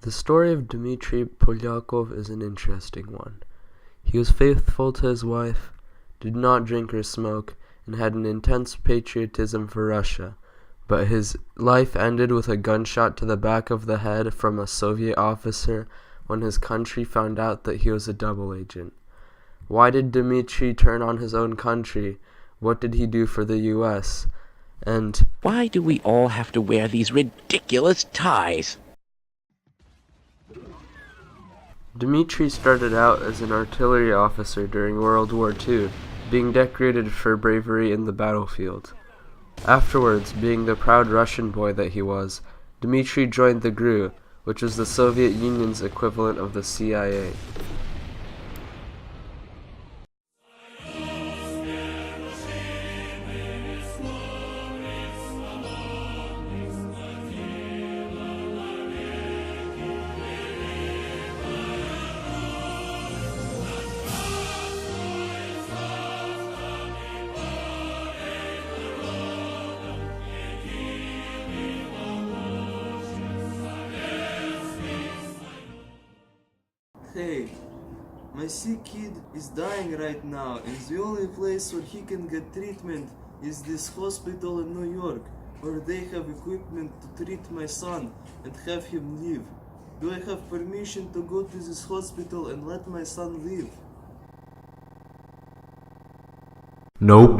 The story of Dmitry Polyakov is an interesting one. He was faithful to his wife, did not drink or smoke, and had an intense patriotism for Russia, but his life ended with a gunshot to the back of the head from a Soviet officer when his country found out that he was a double agent. Why did Dmitry turn on his own country? What did he do for the U.S.? And why do we all have to wear these ridiculous ties? Dmitry started out as an artillery officer during World War II, being decorated for bravery in the battlefield. Afterwards, being the proud Russian boy that he was, Dmitry joined the GRU, which was the Soviet Union's equivalent of the CIA. Hey, my sick kid is dying right now, and the only place where he can get treatment is this hospital in New York, where they have equipment to treat my son and have him live. Do I have permission to go to this hospital and let my son live? Nope.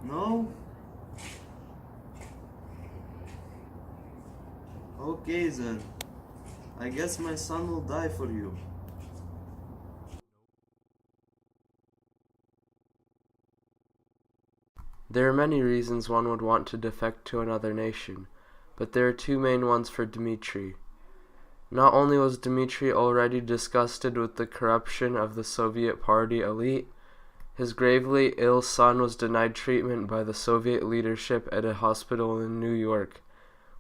No? Okay then. I guess my son will die for you. There are many reasons one would want to defect to another nation, but there are two main ones for Dmitry. Not only was Dmitry already disgusted with the corruption of the Soviet Party elite, his gravely ill son was denied treatment by the Soviet leadership at a hospital in New York,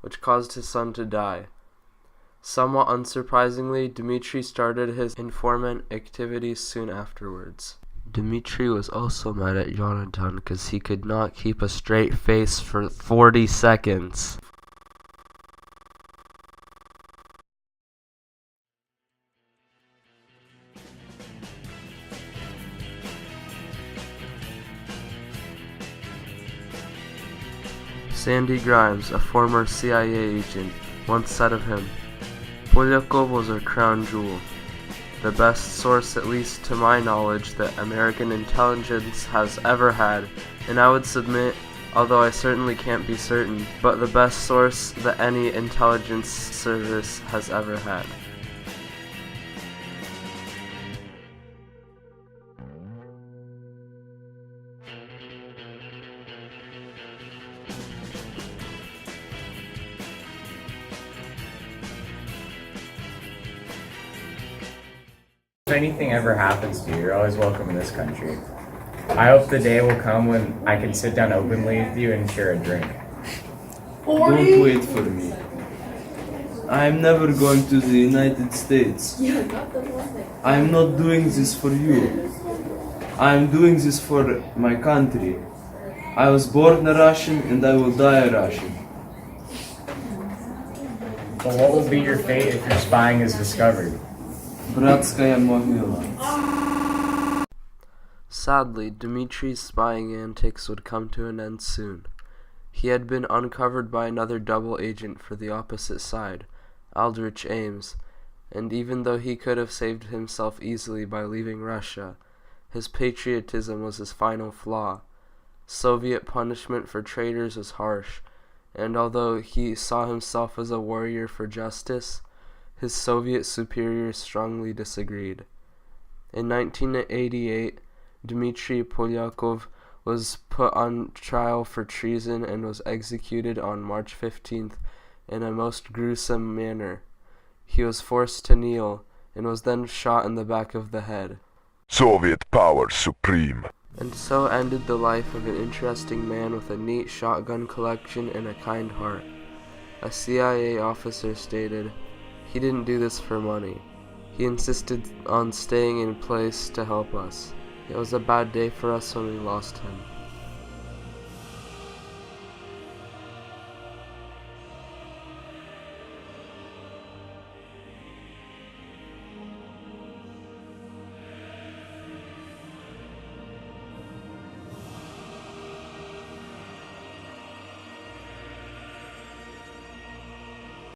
which caused his son to die. Somewhat unsurprisingly, Dmitry started his informant activities soon afterwards. Dmitry was also mad at Jonathan because he could not keep a straight face for 40 seconds. Sandy Grimes, a former CIA agent, once said of him, "Polyakov was our crown jewel. The best source, at least to my knowledge, that American intelligence has ever had, and I would submit, although I certainly can't be certain, but the best source that any intelligence service has ever had." If anything ever happens to you, you're always welcome in this country. I hope the day will come when I can sit down openly with you and share a drink. Don't wait for me. I am never going to the United States. I am not doing this for you. I am doing this for my country. I was born a Russian and I will die a Russian. But what will be your fate if your spying is discovered? Bratskaya Mohila. Sadly, Dmitry's spying antics would come to an end soon. He had been uncovered by another double agent for the opposite side, Aldrich Ames, and even though he could have saved himself easily by leaving Russia, his patriotism was his final flaw. Soviet punishment for traitors was harsh, and although he saw himself as a warrior for justice, his Soviet superiors strongly disagreed. In 1988, Dmitry Polyakov was put on trial for treason and was executed on March 15th in a most gruesome manner. He was forced to kneel and was then shot in the back of the head. Soviet power supreme. And so ended the life of an interesting man with a neat shotgun collection and a kind heart. A CIA officer stated, "He didn't do this for money. He insisted on staying in place to help us. It was a bad day for us when we lost him."